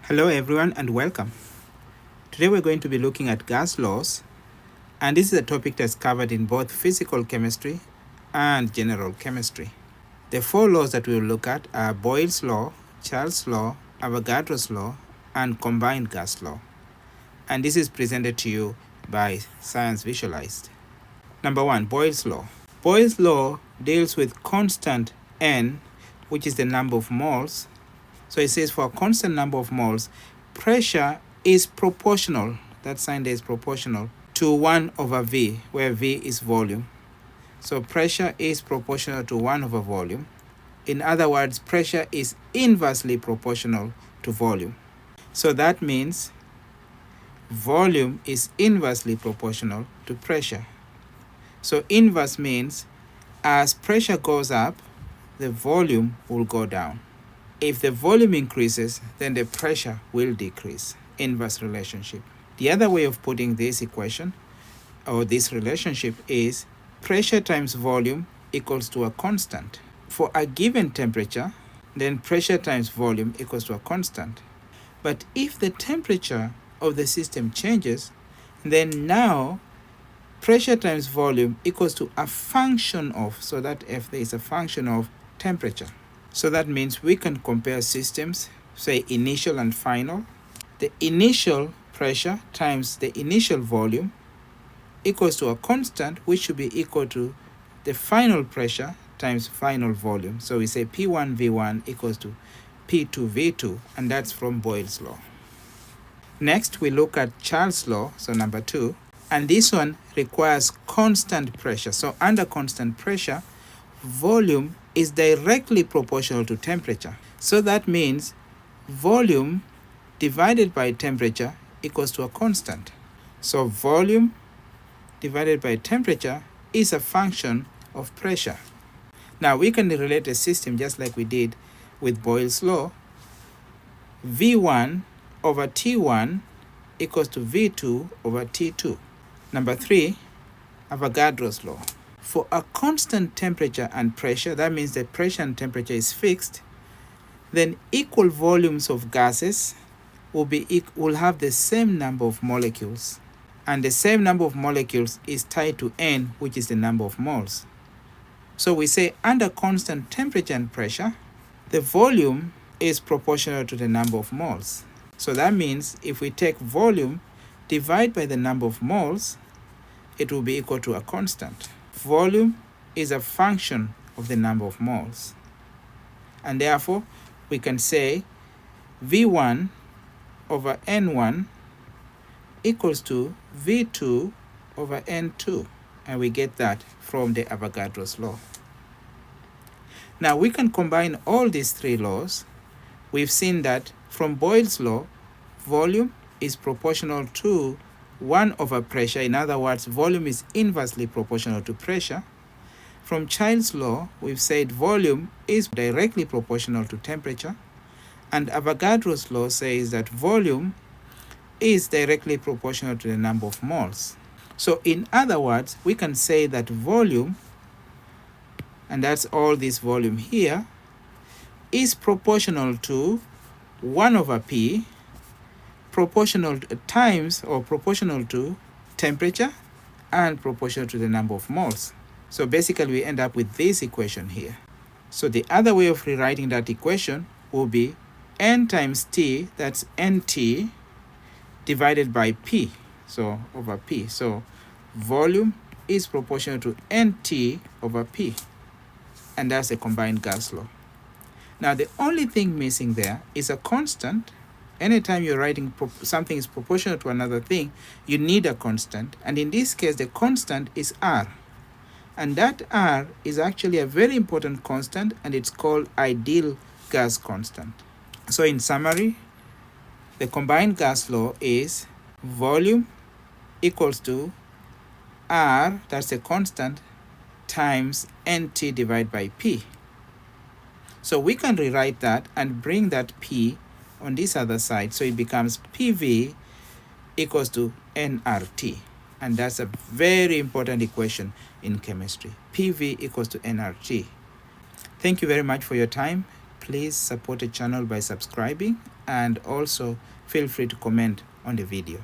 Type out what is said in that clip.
Hello everyone and welcome. Today we're going to be looking at gas laws, and this is a topic that's covered in both physical chemistry and general chemistry. The four laws that we'll look at are Boyle's law, Charles' law, Avogadro's law, and combined gas law. And this is presented to you by Science Visualized. Number 1, Boyle's law. Boyle's law deals with constant N, which is the number of moles. So it says for a constant number of moles, pressure is proportional, that sign there is proportional, to 1 over V, where V is volume. So pressure is proportional to 1 over volume. In other words, pressure is inversely proportional to volume. So that means volume is inversely proportional to pressure. So inverse means as pressure goes up, the volume will go down. If the volume increases, then the pressure will decrease. Inverse relationship. The other way of putting this equation or this relationship is pressure times volume equals to a constant. For a given temperature, then pressure times volume equals to a constant. But if the temperature of the system changes, then now pressure times volume equals to a function of, so that F there is a function of temperature. So that means we can compare systems, say initial and final. The initial pressure times the initial volume equals to a constant, which should be equal to the final pressure times final volume. So we say P1 V1 equals to P2 V2, and that's from Boyle's law. Next, we look at Charles' law, so number 2, and this one requires constant pressure. So under constant pressure, volume is directly proportional to temperature. So that means volume divided by temperature equals to a constant. So volume divided by temperature is a function of pressure. Now we can relate a system just like we did with Boyle's law. V1 over T1 equals to V2 over T2. Number 3, Avogadro's law. For a constant temperature and pressure, that means the pressure and temperature is fixed, then equal volumes of gases will have the same number of molecules. And the same number of molecules is tied to N, which is the number of moles. So we say under constant temperature and pressure, the volume is proportional to the number of moles. So that means if we take volume, divide by the number of moles, it will be equal to a constant. Volume is a function of the number of moles. And therefore, we can say V1 over N1 equals to V2 over N2. And we get that from the Avogadro's law. Now we can combine all these three laws. We've seen that from Boyle's law, volume is proportional to 1 over pressure. In other words, volume is inversely proportional to pressure. From Charles' law, we've said volume is directly proportional to temperature. And Avogadro's law says that volume is directly proportional to the number of moles. So in other words, we can say that volume, and that's all this volume here, is proportional to 1 over P, proportional times or proportional to temperature and proportional to the number of moles. So basically we end up with this equation here. So the other way of rewriting that equation will be N times T, that's NT, divided by P, so over P. So volume is proportional to NT over P, and that's a combined gas law. Now the only thing missing there is a constant. Anytime you're writing something is proportional to another thing, you need a constant. And in this case, the constant is R. And that R is actually a very important constant, and it's called ideal gas constant. So in summary, the combined gas law is volume equals to R, that's a constant, times NT divided by P. So we can rewrite that and bring that P on this other side, so it becomes PV equals to nRT, and that's a very important equation in chemistry. PV equals to nRT. Thank you very much for your time. Please support the channel by subscribing and also feel free to comment on the video.